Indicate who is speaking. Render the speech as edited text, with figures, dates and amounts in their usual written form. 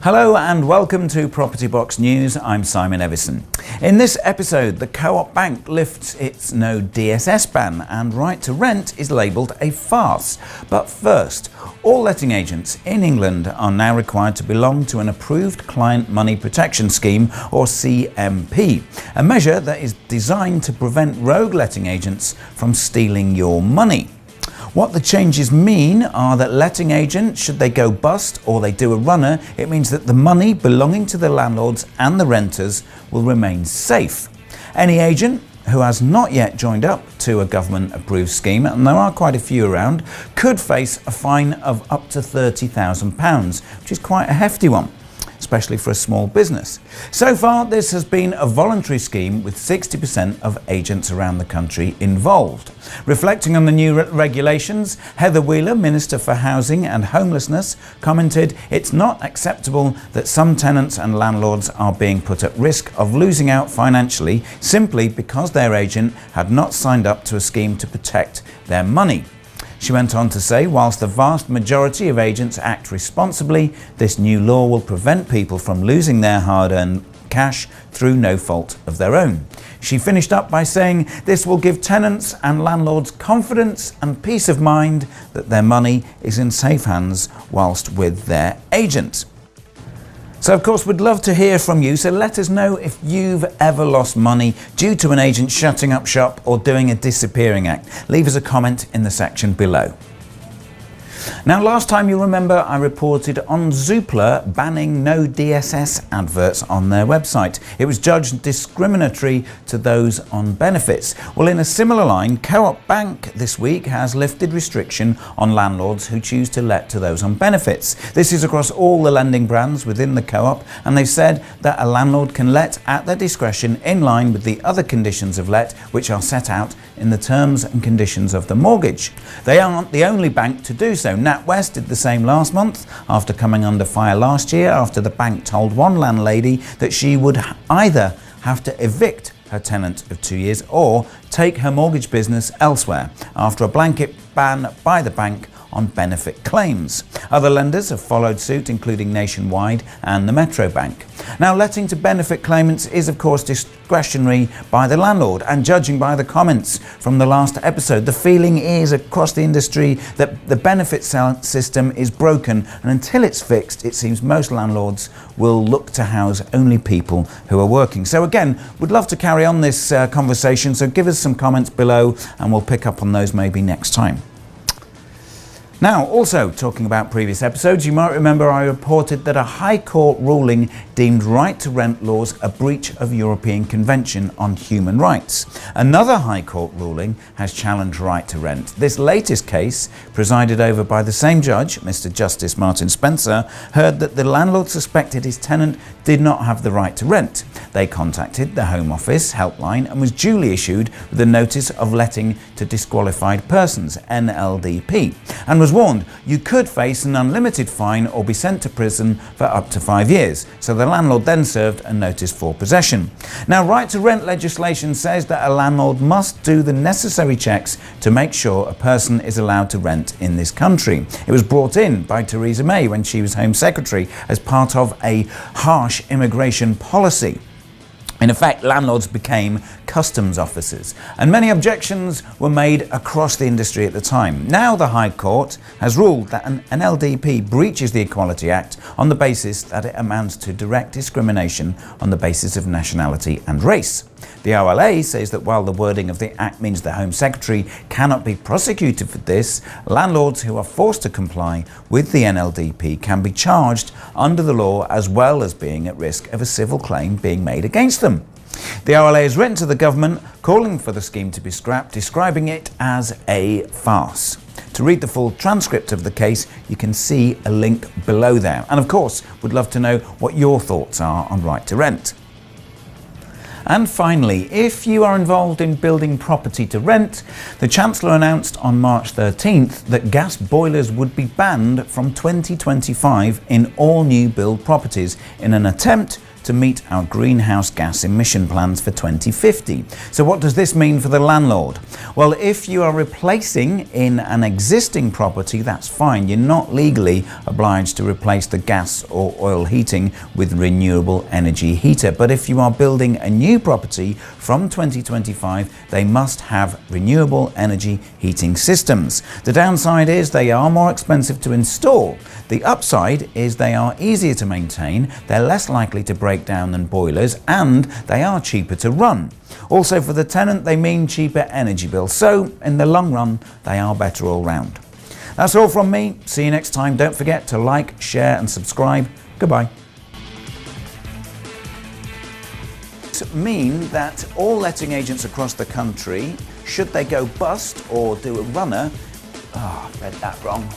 Speaker 1: Hello and welcome to Property Box News. I'm Simon Evison. In this episode, the Coop Bank lifts its no DSS ban and right to rent is labelled a farce. But first, all letting agents in England are now required to belong to an approved Client Money Protection Scheme, or CMP, a measure that is designed to prevent rogue letting agents from stealing your money. What the changes mean are that letting agents, should they go bust or they do a runner, it means that the money belonging to the landlords and the renters will remain safe. Any agent who has not yet joined up to a government-approved scheme, and there are quite a few around, could face a fine of up to £30,000, which is quite a hefty one, especially for a small business. So far, this has been a voluntary scheme with 60% of agents around the country involved. Reflecting on the new regulations, Heather Wheeler, Minister for Housing and Homelessness, commented, "It's not acceptable that some tenants and landlords are being put at risk of losing out financially simply because their agent had not signed up to a scheme to protect their money." She went on to say, whilst the vast majority of agents act responsibly, this new law will prevent people from losing their hard-earned cash through no fault of their own. She finished up by saying this will give tenants and landlords confidence and peace of mind that their money is in safe hands whilst with their agent. So of course we'd love to hear from you, so let us know if you've ever lost money due to an agent shutting up shop or doing a disappearing act. Leave us a comment in the section below. Now, last time you remember I reported on Zoopla banning no DSS adverts on their website. It was judged discriminatory to those on benefits. Well, in a similar line, Coop Bank this week has lifted restriction on landlords who choose to let to those on benefits. This is across all the lending brands within the Co-op, and they've said that a landlord can let at their discretion in line with the other conditions of let which are set out in the terms and conditions of the mortgage. They aren't the only bank to do so. NatWest did the same last month after coming under fire last year after the bank told one landlady that she would either have to evict her tenant of 2 years or take her mortgage business elsewhere after a blanket ban by the bank on benefit claims. Other lenders have followed suit, including Nationwide and the Metro Bank. Now, letting to benefit claimants is of course discretionary by the landlord, and judging by the comments from the last episode, the feeling is across the industry that the benefit system is broken, and until it's fixed, it seems most landlords will look to house only people who are working. So again, we'd love to carry on this conversation, so give us some comments below and we'll pick up on those maybe next time. Now, also talking about previous episodes, you might remember I reported that a High Court ruling deemed right to rent laws a breach of European Convention on Human Rights. Another High Court ruling has challenged right to rent. This latest case, presided over by the same judge, Mr. Justice Martin Spencer, heard that the landlord suspected his tenant did not have the right to rent. They contacted the Home Office helpline and was duly issued with a notice of letting to disqualified persons, NLDP, and was warned you could face an unlimited fine or be sent to prison for up to 5 years. So the landlord then served a notice for possession. Now, right to rent legislation says that a landlord must do the necessary checks to make sure a person is allowed to rent in this country. It was brought in by Theresa May when she was Home Secretary as part of a harsh immigration policy. In effect, landlords became customs officers, and many objections were made across the industry at the time. Now the High Court has ruled that an LDP breaches the Equality Act on the basis that it amounts to direct discrimination on the basis of nationality and race. The OLA says that while the wording of the Act means the Home Secretary cannot be prosecuted for this, landlords who are forced to comply with the NLDP can be charged under the law, as well as being at risk of a civil claim being made against them. The OLA has written to the government calling for the scheme to be scrapped, describing it as a farce. To read the full transcript of the case, you can see a link below there. And of course, we'd love to know what your thoughts are on right to rent. And finally, if you are involved in building property to rent, the Chancellor announced on March 13th that gas boilers would be banned from 2025 in all new build properties in an attempt to meet our greenhouse gas emission plans for 2050. So what does this mean for the landlord? Well, if you are replacing in an existing property, that's fine. You're not legally obliged to replace the gas or oil heating with renewable energy heater. But if you are building a new property from 2025, they must have renewable energy heating systems. The downside is they are more expensive to install. The upside is they are easier to maintain, they're less likely to break down than boilers, and they are cheaper to run. Also, for the tenant, they mean cheaper energy bills. So in the long run, they are better all round. That's all from me. See you next time. Don't forget to like, share and subscribe. Goodbye. Mean that all letting agents across the country, should they go bust or do a runner, I read that wrong.